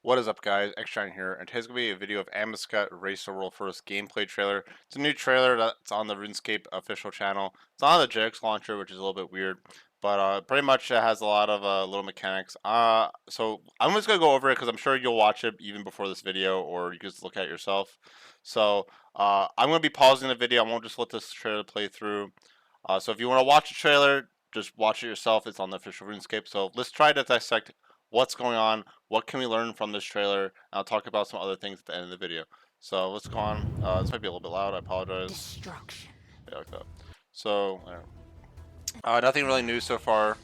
What is up, guys? XJ9's here, and today's gonna be a video of Amascut Race the World First gameplay trailer. It's a new trailer that's on the RuneScape official channel. It's on the JX launcher, which is a little bit weird, but pretty much it has a lot of little mechanics. So I'm just gonna go over it because I'm sure you'll watch it even before this video, or you can just look at it yourself. So I'm gonna be pausing the video. I won't just let this trailer play through. So if you want to watch the trailer, just watch it yourself. It's on the official RuneScape. So let's try to dissect what's going on, what can we learn from this trailer, and I'll talk about some other things at the end of the video. So let's go on. This might be a little bit loud, I apologize. Destruction. Yeah, like that. So, nothing really new so far.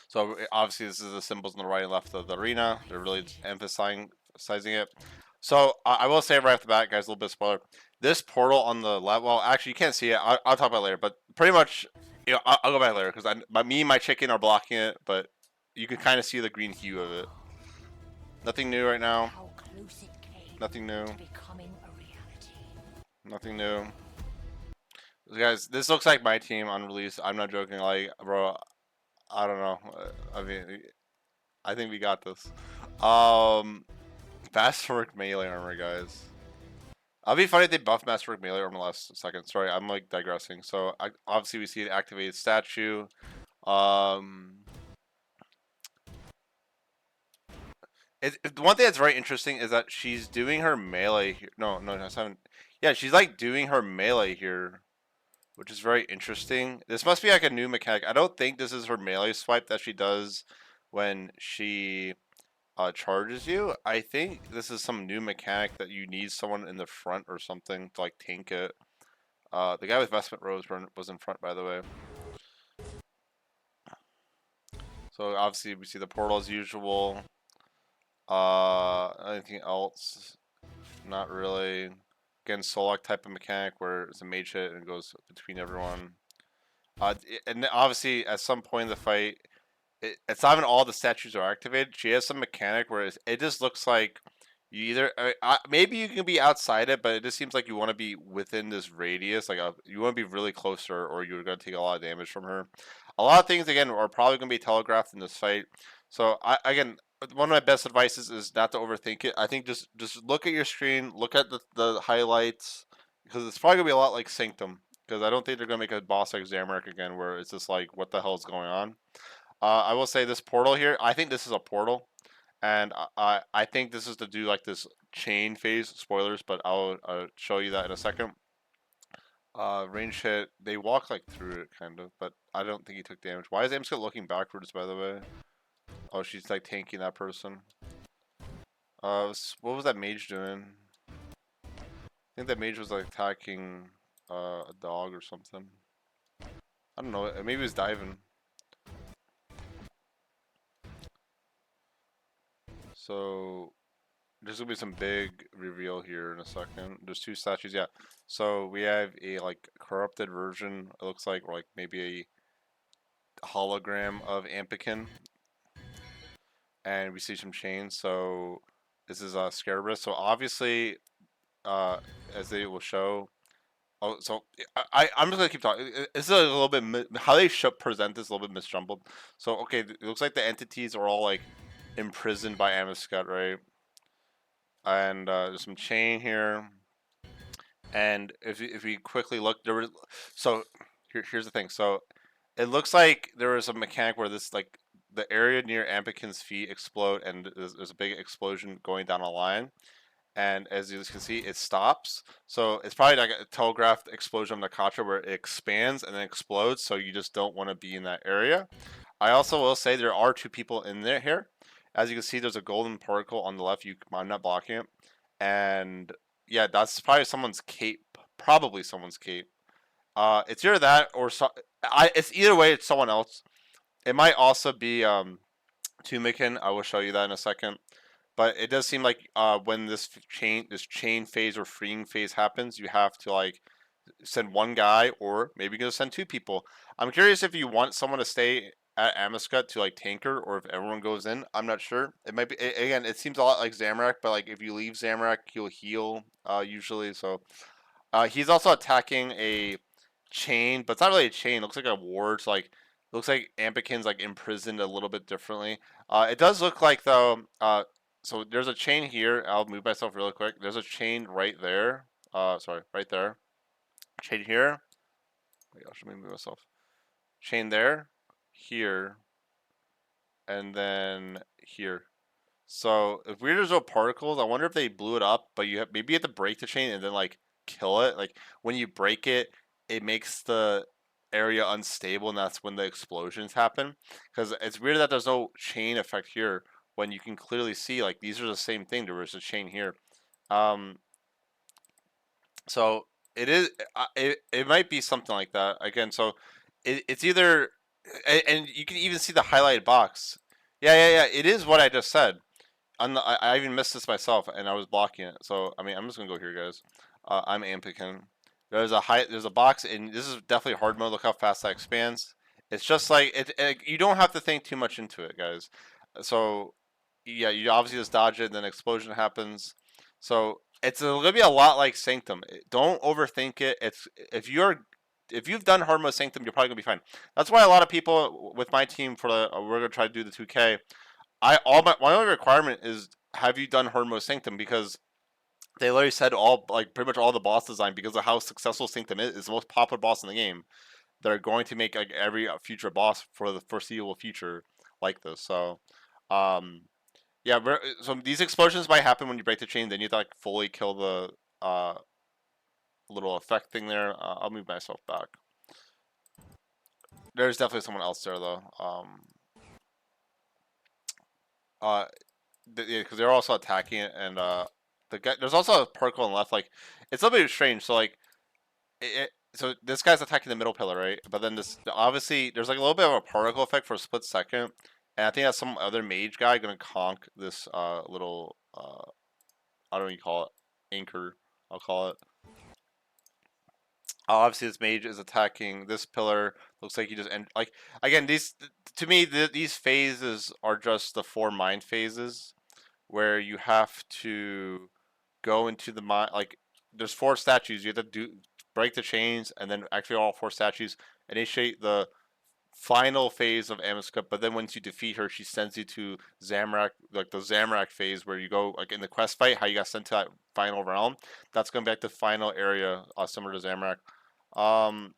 So obviously this is the symbols on the right and left of the arena. They're really emphasizing it. So I will say right off the bat, guys, a little bit of spoiler. This portal on the left, well, actually you can't see it. I'll talk about it later, but pretty much, I'll go back later because me and my chicken are blocking it, but you can kind of see the green hue of it. Nothing new right now. How close it came Nothing new. to becoming a reality. Nothing new. Guys, this looks like my team on release. I'm not joking. Like, bro, I don't know. I mean, I think we got this. Masterwork melee armor, guys. It'll be funny if they buff Masterwork melee armor last second. Sorry, I'm like digressing. So obviously we see an activated statue. The one thing that's very interesting is that she's doing her melee here. No, that's not. Yeah, she's like doing her melee here, which is very interesting. This must be like a new mechanic. I don't think this is her melee swipe that she does when she charges you. I think this is some new mechanic that you need someone in the front or something to like tank it. The guy with vestment rose was in front, by the way. So obviously we see the portal as usual. Anything else? Not really. Again, Solak type of mechanic where it's a mage hit and it goes between everyone. And obviously, at some point in the fight, it's not even all the statues are activated. She has some mechanic where it just looks like you either maybe you can be outside it, but it just seems like you want to be within this radius. Like you want to be really close to her, or you're going to take a lot of damage from her. A lot of things again are probably going to be telegraphed in this fight. So again, one of my best advices is not to overthink it. I think just look at your screen, look at the highlights, because it's probably gonna be a lot like Sanctum. Because I don't think they're gonna make a boss like Zamorak again, where it's just like, what the hell is going on? I will say this portal here. I think this is a portal, and I think this is to do like this chain phase. Spoilers, but I'll show you that in a second. Range hit. They walk like through it kind of, but I don't think he took damage. Why is Amascut looking backwards? By the way. Oh, she's like tanking that person. What was that mage doing? I think that mage was like attacking a dog or something. I don't know. Maybe he was diving. So there's gonna be some big reveal here in a second. There's two statues, yeah. So we have a like corrupted version. It looks like, or like maybe a hologram of Ampikin. And we see some chains. So this is a Scarabus. So obviously, as they will show. Oh, so I'm just gonna keep talking. This is a little bit how they should present this a little bit misjumbled. So okay, it looks like the entities are all like imprisoned by Amascut, right? And there's some chain here. And if we quickly look, there was here's the thing. So it looks like there was a mechanic where this like the area near Ampikin's feet explode, and there's a big explosion going down a line. And as you can see, it stops. So it's probably like a telegraphed explosion of Nakatra where it expands and then explodes. So you just don't want to be in that area. I also will say there are two people in there here. As you can see, there's a golden particle on the left. I'm not blocking it. And yeah, that's probably someone's cape. Probably someone's cape. It's either that or it's either way. It's someone else. It might also be Tumacin. I will show you that in a second. But it does seem like when this chain phase or freeing phase happens, you have to like send one guy, or maybe you're gonna send two people. I'm curious if you want someone to stay at Amascut to like tanker, or if everyone goes in. I'm not sure. It might be again. It seems a lot like Zamorak, but like if you leave Zamorak, he'll heal usually. So he's also attacking a chain, but it's not really a chain. It looks like a ward. So like Looks like Ampikin's like imprisoned a little bit differently. It does look like though. So there's a chain here. I'll move myself really quick. There's a chain right there. Sorry, right there. Chain here. Wait, I should move myself. Chain there, here, and then here. So if there's no particles, I wonder if they blew it up, but maybe you have to break the chain and then like kill it. Like when you break it, it makes the area unstable, and that's when the explosions happen. Because it's weird that there's no chain effect here when you can clearly see like these are the same thing. There was a chain here. Um, so it might be something like that again. So it's either and you can even see the highlighted box. Yeah. It is what I just said. I even missed this myself, and I was blocking it. So I mean, I'm just gonna go here, guys. I'm Ampikin. There's a box, and this is definitely hard mode. Look how fast that expands. It's just like you don't have to think too much into it, guys. So yeah, you obviously just dodge it, and then explosion happens. So it's gonna be a lot like Sanctum. Don't overthink it. It's if you've done hard mode Sanctum, you're probably gonna be fine. That's why a lot of people with my team for the we're gonna try to do the 2K. My only requirement is have you done hard mode Sanctum because they literally said all like pretty much all the boss design because of how successful Sanctum is. It's the most popular boss in the game. They're going to make like every future boss for the foreseeable future like this. So, um, yeah. So these explosions might happen when you break the chain. Then you have to like fully kill the little effect thing there. I'll move myself back. There's definitely someone else there though. Uh, yeah, because they're also attacking it, and the guy there's also a particle on the left. Like, it's a little bit strange. So like, so this guy's attacking the middle pillar, right? But then this obviously there's like a little bit of a particle effect for a split second, and I think that's some other mage guy gonna conk this little I don't know what you call it, anchor. I'll call it. Obviously, this mage is attacking this pillar. Looks like he just like again these to me these phases are just the 4 mind phases where you have to go into the mind. Like there's 4 statues. You have to break the chains and then activate all 4 statues. Initiate the final phase of Amascut. But then once you defeat her, she sends you to Zamrak, like the Zamrak phase where you go like in the quest fight. How you got sent to that final realm. That's going back to the final area, similar to Zamrak. Um,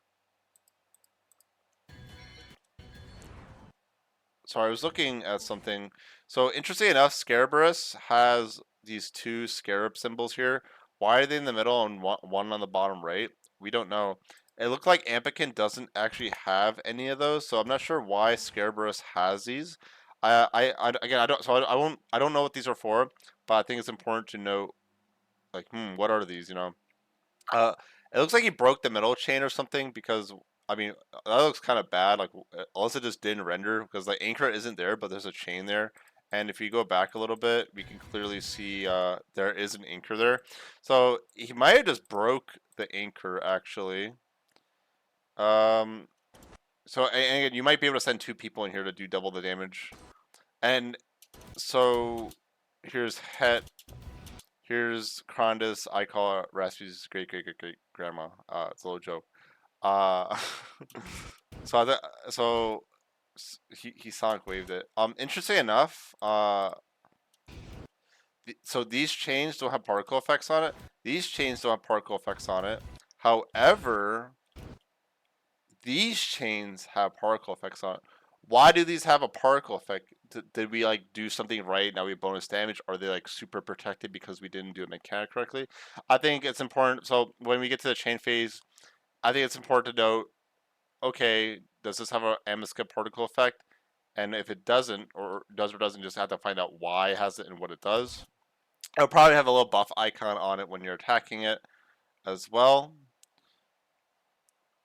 so I was looking at something. So interesting enough, Scarabus has these 2 scarab symbols here. Why are they in the middle and one on the bottom right? We don't know. It looked like Ampikin doesn't actually have any of those, so I'm not sure why Scarabus has these. Again, I don't. So I won't. I don't know what these are for, but I think it's important to note, like, what are these? Uh, it looks like he broke the middle chain or something because I mean that looks kind of bad. Like unless it just didn't render because the anchor isn't there, but there's a chain there. And if you go back a little bit, we can clearly see there is an anchor there. So he might have just broke the anchor actually. Um, so and again, you might be able to send 2 people in here to do double the damage. And so here's Het. Here's Crondus. I call her Raspy's great grandma. It's a little joke. Uh, so he sonic waved it. Interesting enough. So these chains don't have particle effects on it. These chains don't have particle effects on it. However, these chains have particle effects on it. Why do these have a particle effect? Did we like do something right? Now we have bonus damage. Are they like super protected because we didn't do a mechanic correctly? I think it's important. So when we get to the chain phase, I think it's important to note. Okay, does this have a Amascut particle effect? And if it doesn't, or does or doesn't, just have to find out why it has it and what it does. It'll probably have a little buff icon on it when you're attacking it as well.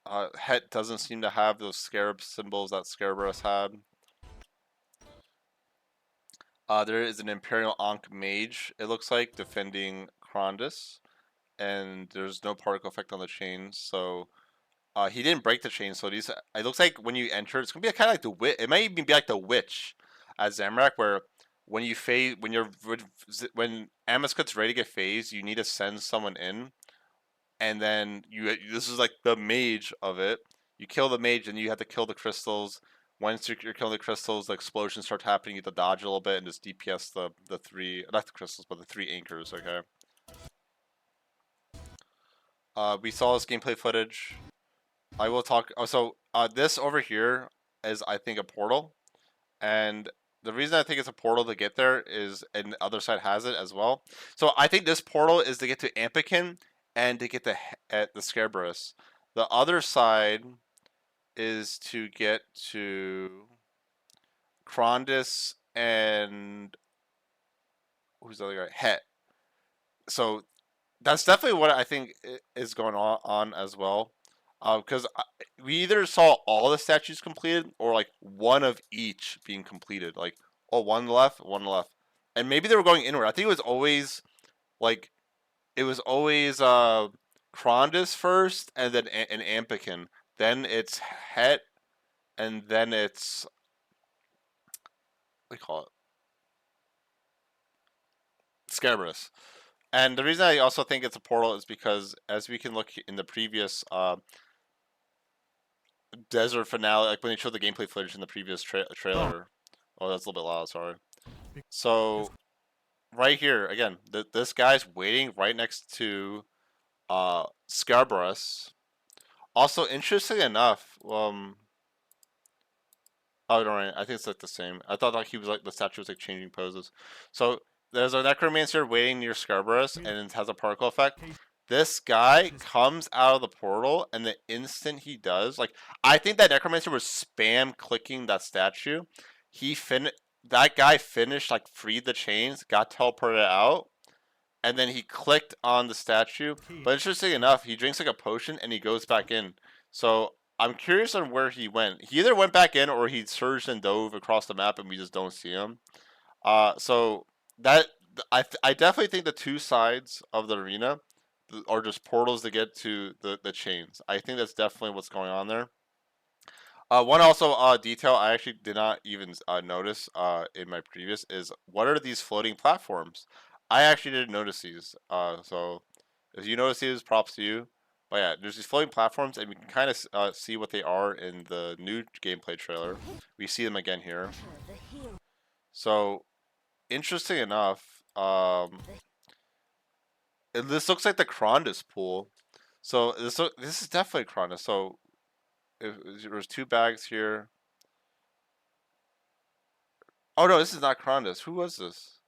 Het doesn't seem to have those scarab symbols that Scarabus had. There is an Imperial Ankh Mage, it looks like, defending Crondus. And there's no particle effect on the chain, so he didn't break the chain. So these, it looks like when you enter, it's gonna be kind of like the witch. It might even be like the witch at Zamrak, where when you phase, when Amascut's ready to get phased, you need to send someone in, and then this is like the mage of it. You kill the mage, and you have to kill the crystals. once you're killing the crystals, the explosions start happening. You have to dodge a little bit and just DPS the three, not the crystals, but the three anchors. Okay. We saw this gameplay footage. I will talk. Oh, so this over here is, I think, a portal, and the reason I think it's a portal to get there is, and the other side has it as well. So I think this portal is to get to Ampikin and to get at the Scabrous. The other side is to get to Krondus and who's the other guy? Het. So that's definitely what I think is going on as well. Because we either saw all the statues completed or like one of each being completed. Like, oh, one left, one left. And maybe they were going inward. I think like, it was always Krondus first and then an Ampikin. Then it's Het and then it's, what do you call it? Scabrous. And the reason I also think it's a portal is because, as we can look in the previous desert finale, like when they showed the gameplay footage in the previous trailer. Oh, that's a little bit loud. Sorry. So right here again, this guy's waiting right next to Scabrous. Also, interesting enough, oh, no, right. I think it's like the same. I thought like he was like the statue was like changing poses. So there's a necromancer waiting near Scarbarus, and it has a particle effect. This guy comes out of the portal, and the instant he does, like, I think that necromancer was spam clicking that statue. That guy finished, like, freed the chains, got teleported out, and then he clicked on the statue. But interesting enough, he drinks like a potion and he goes back in. So I'm curious on where he went. He either went back in or he surged and dove across the map and we just don't see him. So that I definitely think the two sides of the arena are just portals to get to the chains. I think that's definitely what's going on there. One also detail I actually did not even notice in my previous is, what are these floating platforms? I actually didn't notice these. So if you notice these, props to you. But yeah, there's these floating platforms, and we can kind of see what they are in the new gameplay trailer. We see them again here. So interesting enough, this looks like the Krondus pool. So this is definitely Krondus. So there's two bags here. Oh no, this is not Krondus. Who was this?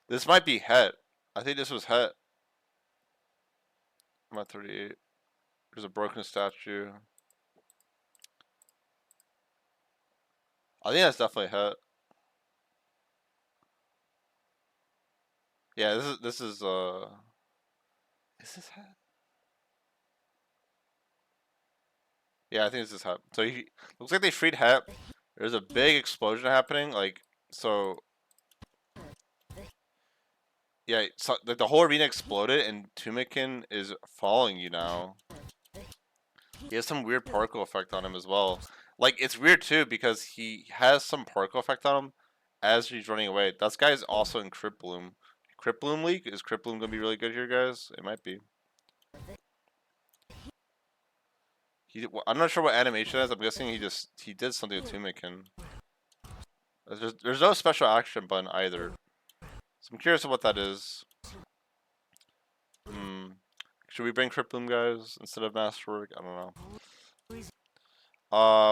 This might be Het. I think this was Het. I'm at 38. There's a broken statue. I think that's definitely Het. Yeah, this is is this Het? Yeah, I think this is Het. So he looks like they freed Het. There's a big explosion happening, like, so yeah, so like the whole arena exploded and Tumacin is following you now. He has some weird particle effect on him as well. Like, it's weird too because he has some particle effect on him as he's running away. That guy is also in Crypt Bloom. Crypt Bloom League? Is Crypt Bloom gonna be really good here, guys? It might be. I'm not sure what animation is. I'm guessing he did something with Tumacin. There's no special action button either. So I'm curious what that is. Should we bring Crypt Bloom, guys, instead of Masterwork? I don't know.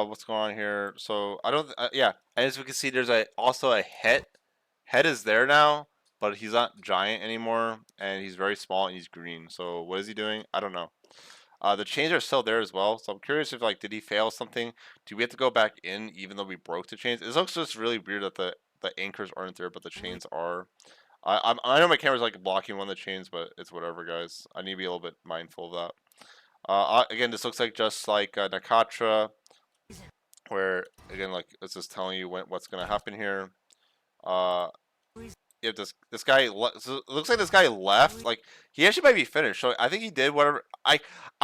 What's going on here? So I don't. Yeah, as we can see, there's also a Het. Het is there now, but he's not giant anymore, and he's very small and he's green. So what is he doing? I don't know. The chains are still there as well, so I'm curious if, like, did he fail something? Do we have to go back in even though we broke the chains? It looks just really weird that the anchors aren't there, but the chains are. I know my camera's like blocking one of the chains, but it's whatever, guys. I need to be a little bit mindful of that. Again, this looks like just like Nakatra, where again, like, it's just telling you what's gonna happen here. Yeah, this guy so it looks like this guy left. Like, he actually might be finished. So I think he did whatever. I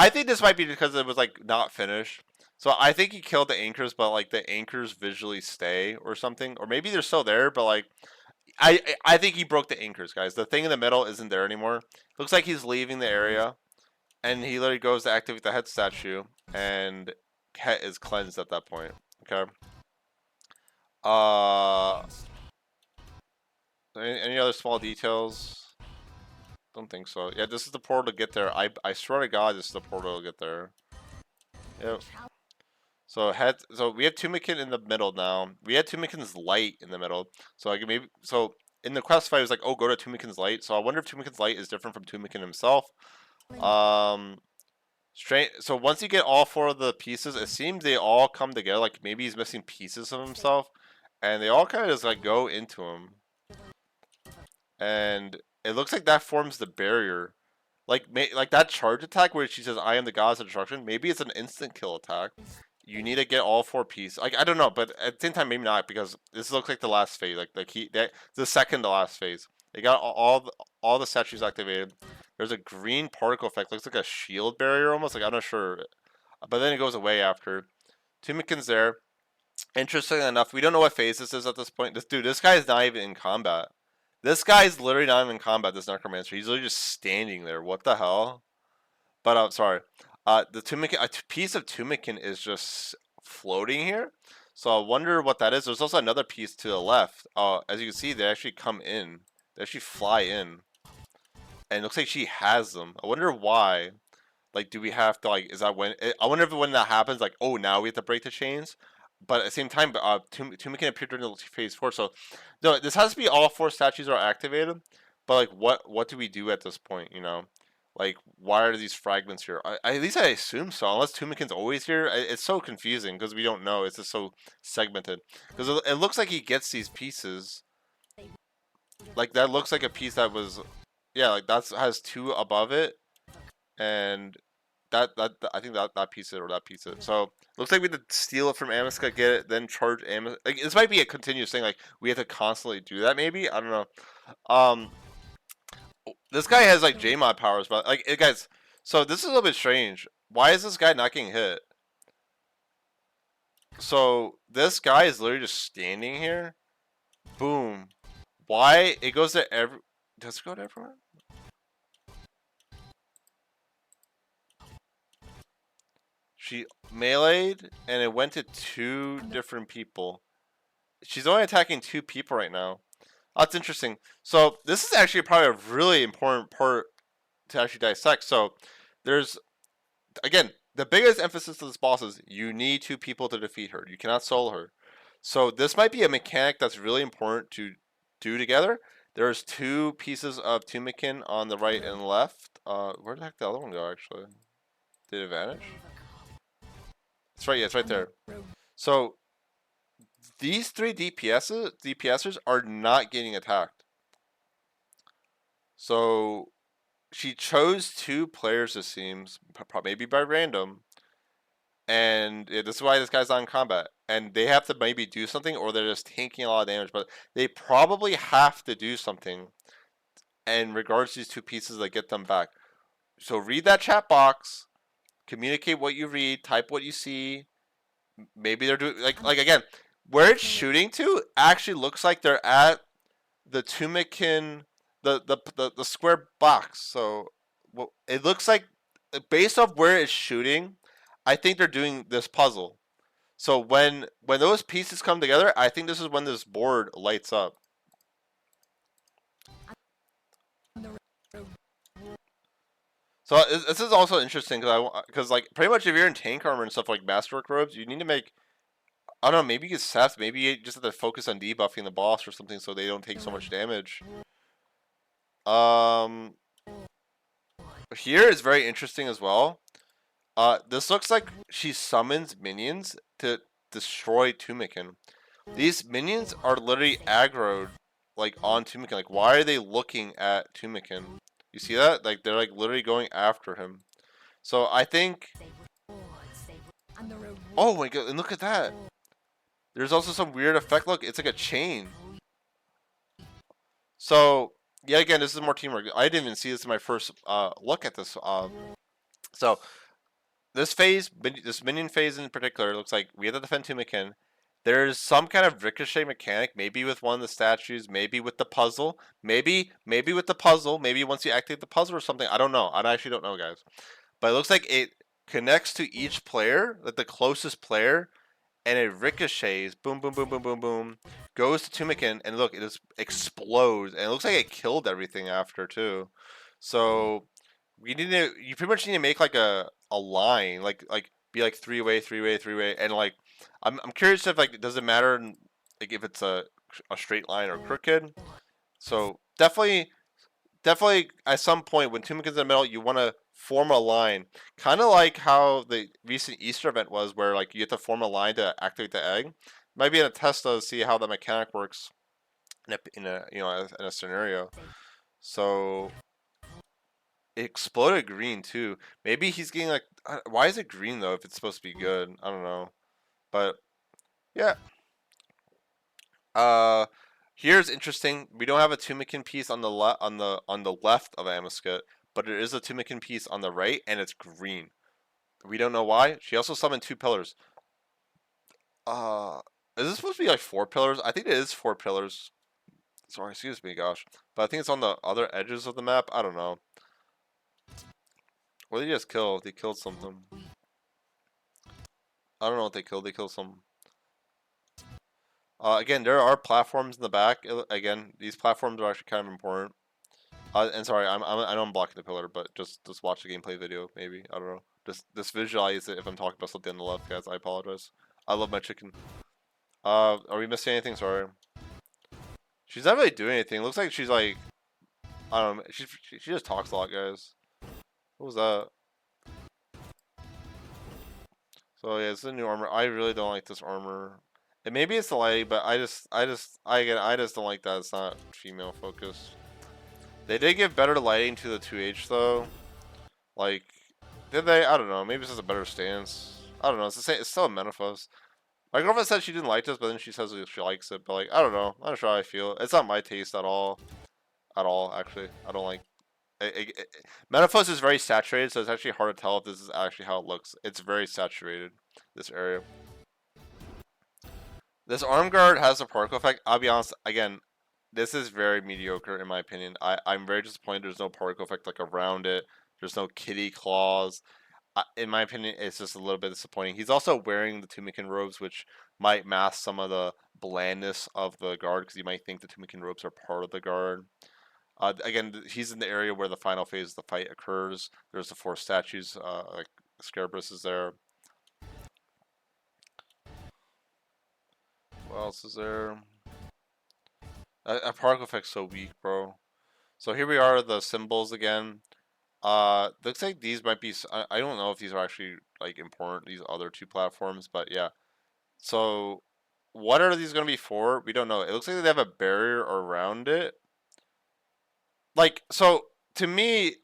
think this might be because it was like not finished. So I think he killed the anchors, but like the anchors visually stay or something, or maybe they're still there, but like. I think he broke the anchors, guys. The thing in the middle isn't there anymore. Looks like he's leaving the area, and he literally goes to activate the head statue, and Het is cleansed at that point. Okay. Any other small details? Don't think so. Yeah, this is the portal to get there. I swear to God, this is the portal to get there. Yep. So we have Tumacin in the middle now. We had Tumacin's light in the middle. So like maybe in the quest fight it was like, oh, go to Tumacin's light. So I wonder if Tumacin's light is different from Tumacin himself. So once you get all 4 of the pieces, it seems they all come together. Like maybe he's missing pieces of himself, and they all kind of just like go into him. And it looks like that forms the barrier. Like that charge attack where she says, "I am the goddess of destruction." Maybe it's an instant kill attack. You need to get all 4 pieces. Like I don't know, but at the same time, maybe not because this looks like the last phase. Like the second to last phase. They got all the statues activated. There's a green particle effect. Looks like a shield barrier almost. Like I'm not sure, but then it goes away after. Tumacin's there. Interesting enough, we don't know what phase this is at this point. This guy is not even in combat. This guy is literally not even in combat. This necromancer, he's literally just standing there. What the hell? But sorry. The Tumacin, a piece of Tumacin is just floating here. So I wonder what that is. There's also another piece to the left. As you can see, they actually come in. They actually fly in. And it looks like she has them. I wonder why. Like, do we have to, like, is that when... I wonder if when that happens, like, oh, now we have to break the chains. But at the same time, Tumacin appeared during phase 4. So, no, this has to be all 4 statues are activated. But, like, what do we do at this point, you know? Like, why are these fragments here? At least I assume so. Unless Tumacin's always here. It's so confusing because we don't know. It's just so segmented. Because it looks like he gets these pieces. Like, that looks like a piece that was... Yeah, like, that has 2 above it. And I think that piece it or that piece it. So, looks like we had to steal it from Amascut, get it, then charge Amascut. Like, this might be a continuous thing. Like, we have to constantly do that, maybe? I don't know. This guy has like J-mod powers, but like guys, so this is a little bit strange. Why is this guy not getting hit? So this guy is literally just standing here. Boom. Why it goes to every? Does it go to everyone? She meleeed and it went to 2 different people. She's only attacking 2 people right now. That's interesting. So this is actually probably a really important part to actually dissect. So there's, again, the biggest emphasis of this boss is you need 2 people to defeat her. You cannot solo her. So this might be a mechanic that's really important to do together. There's 2 pieces of Tumacin on the right and left. Where the heck did the other one go, actually? Did it vanish? It's right, yeah, it's right there. So these 3 DPSers are not getting attacked. So she chose 2 players, it seems, maybe by random. And yeah, this is why this guy's not in combat. And they have to maybe do something, or they're just taking a lot of damage. But they probably have to do something in regards to these 2 pieces that get them back. So read that chat box, communicate what you read, type what you see. Maybe they're doing like again, where it's shooting to actually looks like they're at the Tumacin, the square box. So well, it looks like based off where it's shooting, I think they're doing this puzzle. So when those pieces come together, I think this is when this board lights up. So this is also interesting because like pretty much if you're in tank armor and stuff like masterwork robes, you need to make, I don't know, maybe get Seth, maybe you just have to focus on debuffing the boss or something so they don't take so much damage. Here is very interesting as well. This looks like she summons minions to destroy Tumacin. These minions are literally aggroed like on Tumacin. Like, why are they looking at Tumacin? You see that? Like, they're like literally going after him. So I think. Oh my god! And look at that. There's also some weird effect. Look, it's like a chain. So yeah, again, this is more teamwork. I didn't even see this in my first look at this. So this phase, this minion phase in particular, looks like we have to defend Tumacin. There's some kind of ricochet mechanic, maybe with one of the statues, maybe with the puzzle, maybe with the puzzle, maybe once you activate the puzzle or something. I don't know. I actually don't know, guys. but it looks like it connects to each player, like the closest player, and it ricochets, boom, boom, boom, boom, boom, boom, goes to Tumacin, and look, it just explodes, and it looks like it killed everything after too. So you pretty much need to make like a line, like be like three-way, three-way, three-way, and like I'm curious if like does it matter like if it's a straight line or crooked. So definitely at some point when Tumacin's in the middle, you want to form a line, kind of like how the recent Easter event was, where like you have to form a line to activate the egg. Might be in a test to see how the mechanic works in a scenario. So it exploded green too. Maybe he's getting like why is it green though if it's supposed to be good? I don't know. But yeah. Uh here's interesting. We don't have a Tumacin piece on the left of Amascut, but there is a Tumacin piece on the right and it's green. We don't know why. She also summoned 2 pillars. Uh is this supposed to be like 4 pillars? I think it is 4 pillars. Sorry, excuse me, gosh. But I think it's on the other edges of the map. I don't know. What did they just kill? They killed something. I don't know what they killed. They killed some. Again, there are platforms in the back. Again, these platforms are actually kind of important. And sorry, I know I'm blocking the pillar, but just watch the gameplay video, maybe. I don't know. Just visualize it if I'm talking about something on the left, guys. I apologize. I love my chicken. Are we missing anything? Sorry. She's not really doing anything. Looks like she's like, I don't know. She just talks a lot, guys. What was that? So yeah, it's a new armor. I really don't like this armor. And maybe it's the lighting, but I just don't like that it's not female focused. They did give better lighting to the 2H though. Like, did they? I don't know. Maybe it's just a better stance. I don't know. It's the same. It's still a Menifos. My girlfriend said she didn't like this, but then she says she likes it. But like, I don't know. I'm not sure how I feel. It's not my taste at all. At all, actually. I don't like. Menifos is very saturated, so it's actually hard to tell if this is actually how it looks. It's very saturated. This area. This arm guard has a particle effect. I'll be honest. Again, this is very mediocre in my opinion. I'm very disappointed. There's no particle effect like around it. There's no kitty claws. In my opinion, it's just a little bit disappointing. He's also wearing the Tumacin robes, which might mask some of the blandness of the guard, because you might think the Tumacin robes are part of the guard. Again, he's in the area where the final phase of the fight occurs. There's the 4 statues, like Scarabus is there. What else is there? A particle effect's so weak, bro. So here we are, the symbols again. Looks like these might be. I don't know if these are actually like important. These other 2 platforms, but yeah. So, what are these gonna be for? We don't know. It looks like they have a barrier around it. Like, so to me,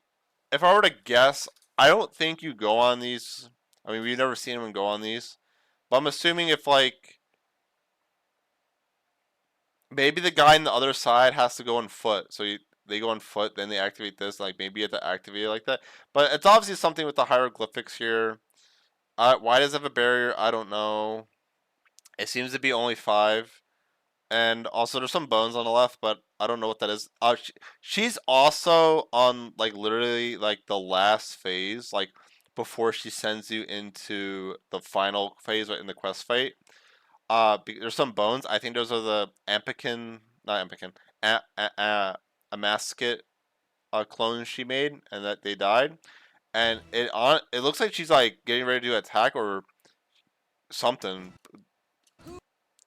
if I were to guess, I don't think you go on these. I mean, we've never seen anyone go on these, but I'm assuming if like maybe the guy on the other side has to go on foot, so they go on foot, then they activate this. Like maybe you have to activate it like that. But it's obviously something with the hieroglyphics here. Why does it have a barrier? I don't know. It seems to be only 5. And also, there's some bones on the left, but I don't know what that is. She's also on like literally like the last phase, like before she sends you into the final phase in the quest fight. There's some bones. I think those are the Ampican, not Ampican, Amascut clones she made, and that they died. And it looks like she's like getting ready to attack or something.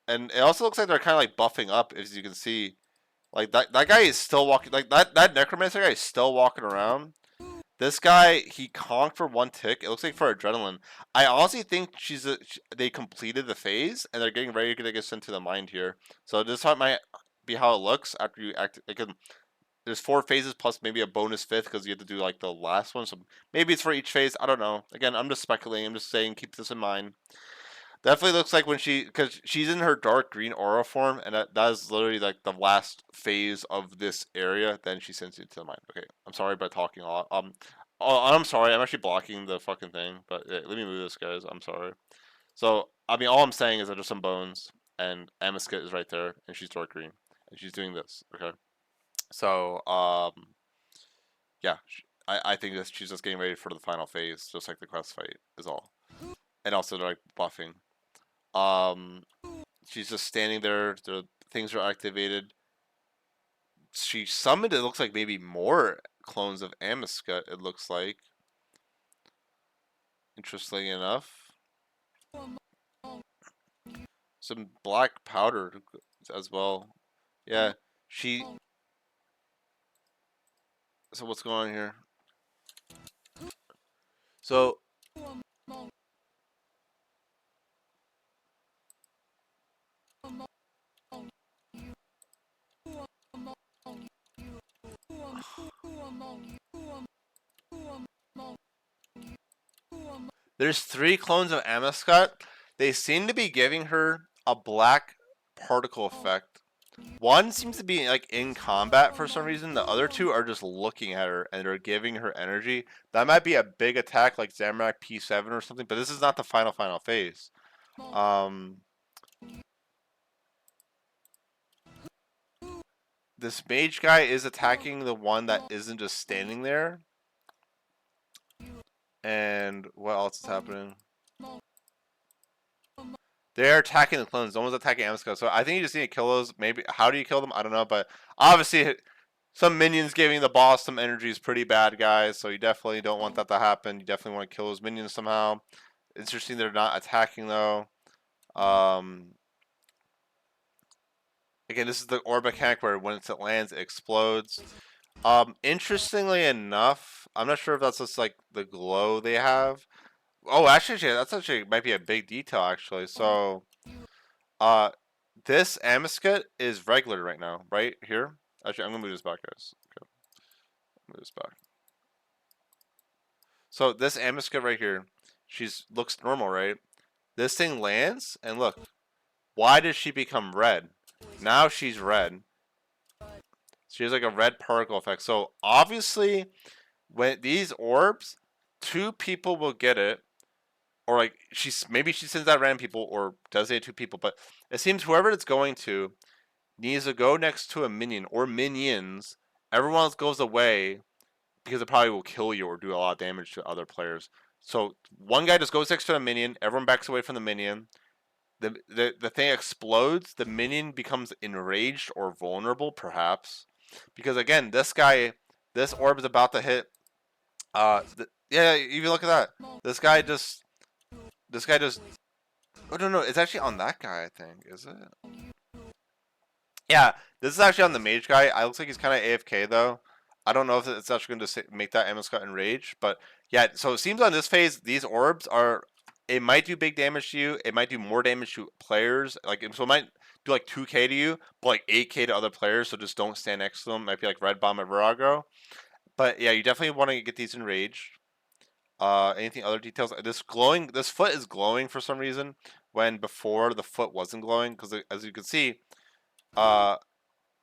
And it also looks like they're kind of like buffing up, as you can see. Like that guy is still walking. Like that necromancer guy is still walking around. This guy, he conked for 1 tick. It looks like for adrenaline. I honestly think they completed the phase and they're getting ready to get sent to the mind here. So this might be how it looks after you act. There's 4 phases plus maybe a bonus 5th because you have to do like the last one. So maybe it's for each phase. I don't know. Again, I'm just speculating. I'm just saying keep this in mind. Definitely looks like when because she's in her dark green aura form, and that is literally like the last phase of this area. Then she sends you to the mind. Okay, I'm sorry about talking a lot. I'm sorry. I'm actually blocking the fucking thing, but let me move this, guys. I'm sorry. So I mean, all I'm saying is that there's some bones, and Amascut is right there, and she's dark green, and she's doing this. Okay, so yeah. I think that she's just getting ready for the final phase, just like the quest fight is all. And also they're like buffing. Um, she's just standing there. The things are activated. She summoned. It looks like maybe more clones of Amascut. It looks like. Interestingly enough, some black powder as well. Yeah, she. So what's going on here? So there's 3 clones of Amascut. They seem to be giving her a black particle effect. One seems to be like in combat for some reason. The other 2 are just looking at her and they're giving her energy. That might be a big attack like Zamorak P7 or something, but this is not the final phase. This mage guy is attacking the one that isn't just standing there. And what else is happening? They're attacking the clones. No one's attacking Amascut. So I think you just need to kill those. Maybe how do you kill them? I don't know. But obviously, some minions giving the boss some energy is pretty bad, guys. So you definitely don't want that to happen. You definitely want to kill those minions somehow. Interesting, they're not attacking though. Again, this is the orb mechanic where when it lands, it explodes. Interestingly enough, I'm not sure if that's just like the glow they have. Oh, actually, that's actually might be a big detail actually. So, this Amascut is regular right now, right here. Actually, I'm gonna move this back, guys. Okay, move this back. So this Amascut right here, she's looks normal, right? This thing lands, and look, why does she become red? Now she's red. She has like a red particle effect. So obviously, when these orbs, 2 people will get it, or like maybe she sends out random people or does it to 2 people, but it seems whoever it's going to needs to go next to a minion or minions. Everyone else goes away because it probably will kill you or do a lot of damage to other players. So one guy just goes next to a minion. Everyone backs away from the minion. The thing explodes. The minion becomes enraged or vulnerable, perhaps, because again, this orb is about to hit. Yeah, even look at that. This guy just. Oh no, it's actually on that guy. I think is it? Yeah, this is actually on the mage guy. I looks like he's kind of AFK though. I don't know if it's actually going to make that Amascut enrage, but yeah. So it seems on this phase, these orbs are. It might do big damage to you. It might do more damage to players. Like so, it might do like 2k to you, but like 8k to other players. So just don't stand next to them. It might be like Red Bomb at Virago. But yeah, you definitely want to get these enraged. Anything other details? This foot is glowing for some reason when before the foot wasn't glowing because as you can see, uh,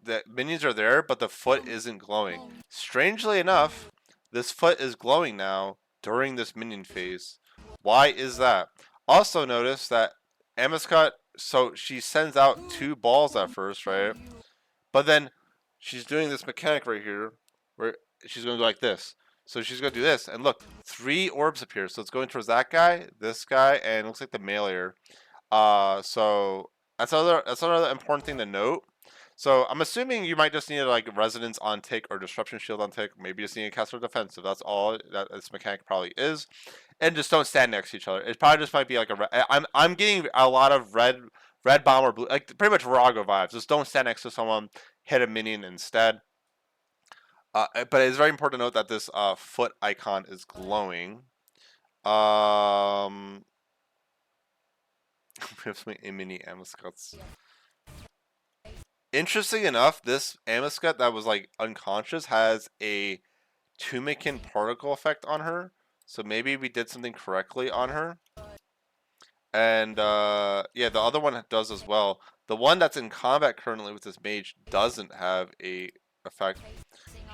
the minions are there, but the foot isn't glowing. Strangely enough, this foot is glowing now during this minion phase. Why is that? Also notice that Amascut, so she sends out 2 balls at first, right? But then she's doing this mechanic right here where she's going to go like this. So she's going to do this, and look, 3 orbs appear. So it's going towards that guy, this guy, and it looks like the melee. So that's another important thing to note. So I'm assuming you might just need like resonance on tick or disruption shield on tick. Maybe just need a caster defensive. That's all that this mechanic probably is, and just don't stand next to each other. It probably just might be like I'm getting a lot of red bomb or blue, like pretty much Virago vibes. Just don't stand next to someone. Hit a minion instead. But it's very important to note that this foot icon is glowing. We have some mini Amascuts. Interesting enough, this Amascut that was like unconscious has a Tumacin particle effect on her. So maybe we did something correctly on her. And yeah, the other one does as well. The one that's in combat currently with this mage doesn't have a effect.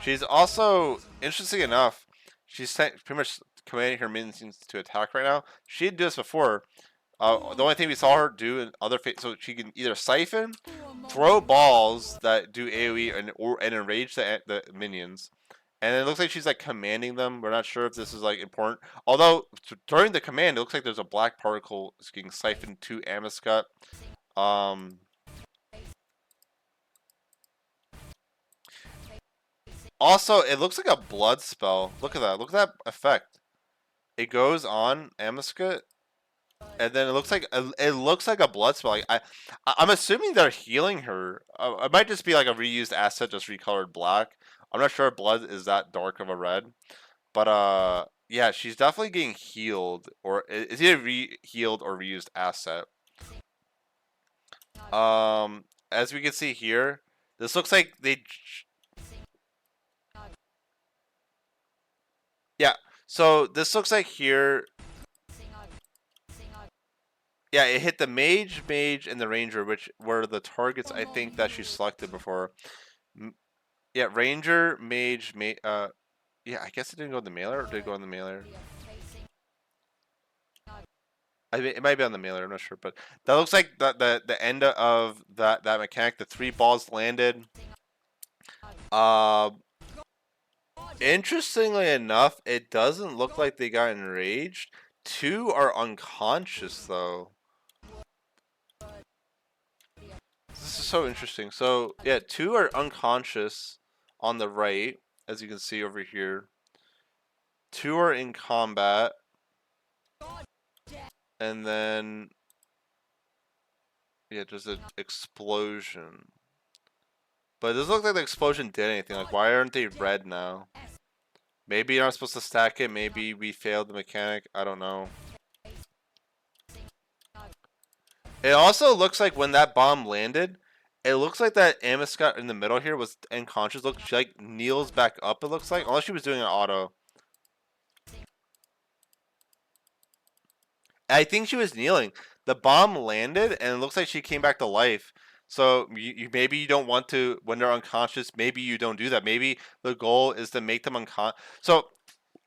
She's also, interesting enough, she's pretty much commanding her minions to attack right now. She did this before. The only thing we saw her do in other so she can either siphon, throw balls that do AoE and enrage the minions, And it looks like she's like commanding them. We're not sure if this is like important. Although during the command, it looks like there's a black particle getting siphoned to Amascut. Um, Also, it looks like a blood spell. Look at that. Look at that effect. It goes on Amascut, and then it looks like a blood spell. Like I'm assuming they're healing her. It might just be like a reused asset, just recolored black. I'm not sure if blood is that dark of a red, but yeah, she's definitely getting healed, or is either healed or reused asset. As we can see here, this looks like they. Yeah, so this looks like here. Yeah, it hit the mage, and the ranger, which were the targets I think that she selected before. Yeah, ranger, mage, yeah, I guess it didn't go in the mailer, or did it go in the mailer? I mean, it might be on the mailer. I'm not sure, but that looks like the end of that mechanic. The 3 balls landed. Uh, Interestingly enough, it doesn't look like they got enraged. 2 are unconscious though. This is so interesting. So yeah, 2 are unconscious on the right, as you can see over here. 2 are in combat, and then yeah, there's an explosion. But it doesn't look like the explosion did anything. Like, why aren't they red now? Maybe you're not supposed to stack it. Maybe we failed the mechanic. I don't know. It also looks like when that bomb landed, it looks like that Amascut in the middle here was unconscious. Look, she like kneels back up. It looks like, unless she was doing an auto. I think she was kneeling. The bomb landed, and it looks like she came back to life. So maybe you don't want to when they're unconscious. Maybe you don't do that. Maybe the goal is to make them unconscious. So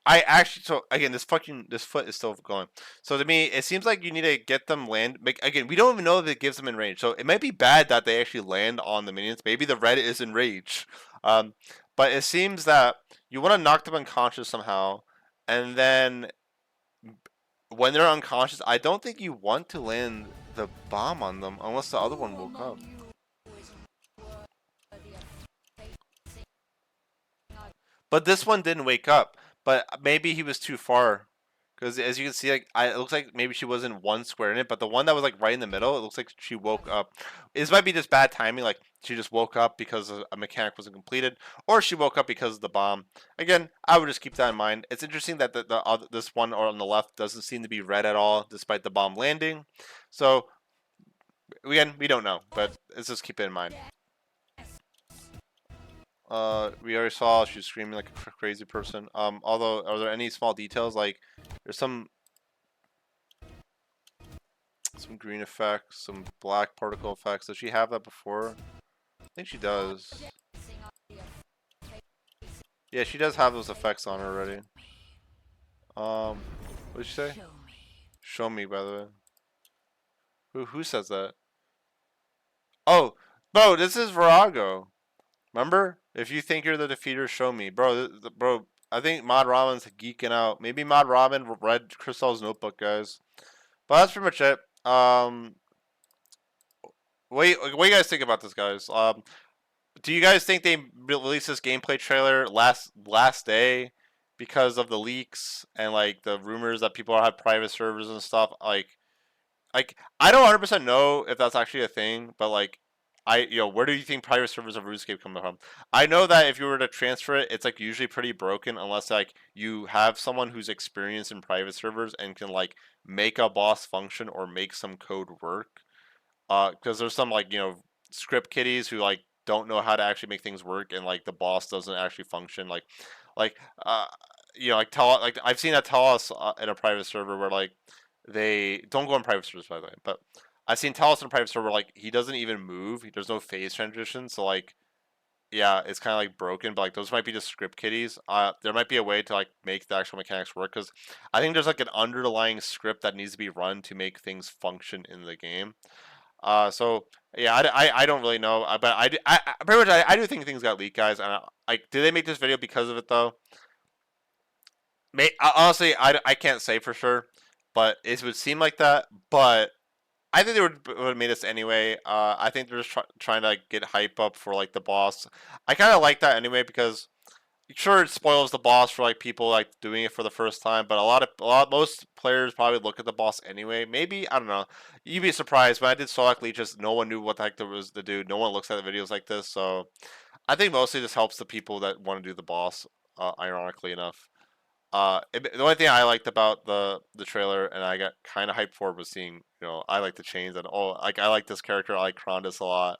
again, this foot is still going. So to me, it seems like you need to get them land. Again, we don't even know if it gives them enrage. So it might be bad that they actually land on the minions. Maybe the red is enraged. But it seems that you want to knock them unconscious somehow, and then when they're unconscious, I don't think you want to land the bomb on them unless the other one woke up. But this one didn't wake up. But maybe he was too far. Because as you can see, like it looks like maybe she wasn't one square in it, but the one that was like right in the middle, it looks like she woke up. This might be just bad timing, like she just woke up because a mechanic wasn't completed, or she woke up because of the bomb. Again, I would just keep that in mind. It's interesting that this one on the left doesn't seem to be red at all, despite the bomb landing. So again, we don't know, but let's just keep it in mind. We already saw she's screaming like a crazy person. Although, are there any small details? Like, there's some green effects, some black particle effects. Does she have that before? I think she does. Yeah, she does have those effects on her already. What did she say? Show me, by the way. Who says that? Oh, bro, this is Virago. Remember? If you think you're the defeater, show me, bro. Bro, I think Mod Ramen's geeking out. Maybe Mod Ramen read Crystal's notebook, guys. But that's pretty much it. What do you guys think about this, guys? Do you guys think they released this gameplay trailer last day because of the leaks and like the rumors that people have private servers and stuff? Like I don't 100% know if that's actually a thing, but like where do you think private servers of RuneScape come from? I know that if you were to transfer it, it's like usually pretty broken unless like you have someone who's experienced in private servers and can like make a boss function or make some code work. Because there's some like script kiddies who like don't know how to actually make things work, and like the boss doesn't actually function. Like uh, like tell like I've seen that tell us in a private server where like they don't go in private servers by the way, but I've seen Talos in a private server like he doesn't even move. There's no phase transition, so like yeah, it's kind of like broken. But like those might be just script kiddies. There might be a way to like make the actual mechanics work because I think there's like an underlying script that needs to be run to make things function in the game. So yeah, I don't really know, but I pretty much I do think things got leaked, guys. And like, did they make this video because of it though? Honestly, I can't say for sure, but it would seem like that. But I think they would have made this anyway. I think they're just trying to like, get hype up for like the boss. I kind of like that anyway because sure it spoils the boss for like people like doing it for the first time, but most players probably look at the boss anyway. Maybe I don't know. You'd be surprised when I did Solak Leeches. No one knew what the heck there was to do. No one looks at the videos like this, so I think mostly this helps the people that want to do the boss. Ironically enough. The only thing I liked about the trailer and I got kind of hyped for was seeing, I like the chains and like I like this character. I like Krondus a lot.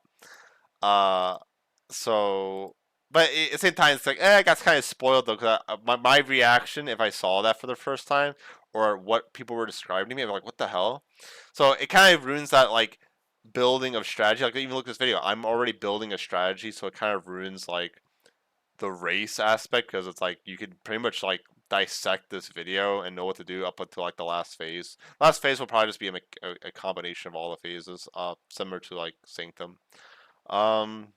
Uh, so, but at the same time, it's like, I got kind of spoiled though. Cause my reaction if I saw that for the first time or what people were describing to me, I'm like, what the hell? So it kind of ruins that like building of strategy. Like even look at this video, I'm already building a strategy, so it kind of ruins like the race aspect because it's like you could pretty much like dissect this video and know what to do up until like the last phase. Last phase will probably just be a combination of all the phases, similar to like Sanctum. Um,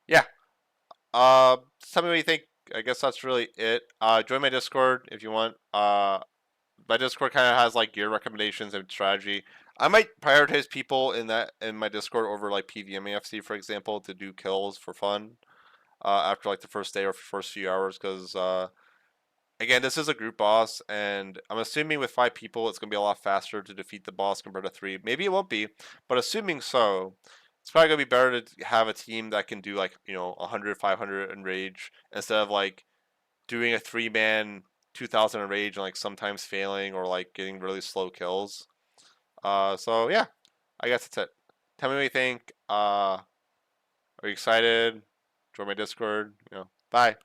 yeah. Tell me what you think. I guess that's really it. Join my Discord if you want. My Discord kind of has like gear recommendations and strategy. I might prioritize people in my Discord over like PvMAFC, for example, to do kills for fun. After like the first day or first few hours, because again, this is a group boss, and I'm assuming with 5 people, it's gonna be a lot faster to defeat the boss compared to 3. Maybe it won't be, but assuming so, it's probably gonna be better to have a team that can do like 100, 500 in rage instead of like doing a 3-man 2000 in rage and like sometimes failing or like getting really slow kills. So yeah, I guess that's it. Tell me what you think. Are you excited? Join my Discord. Bye.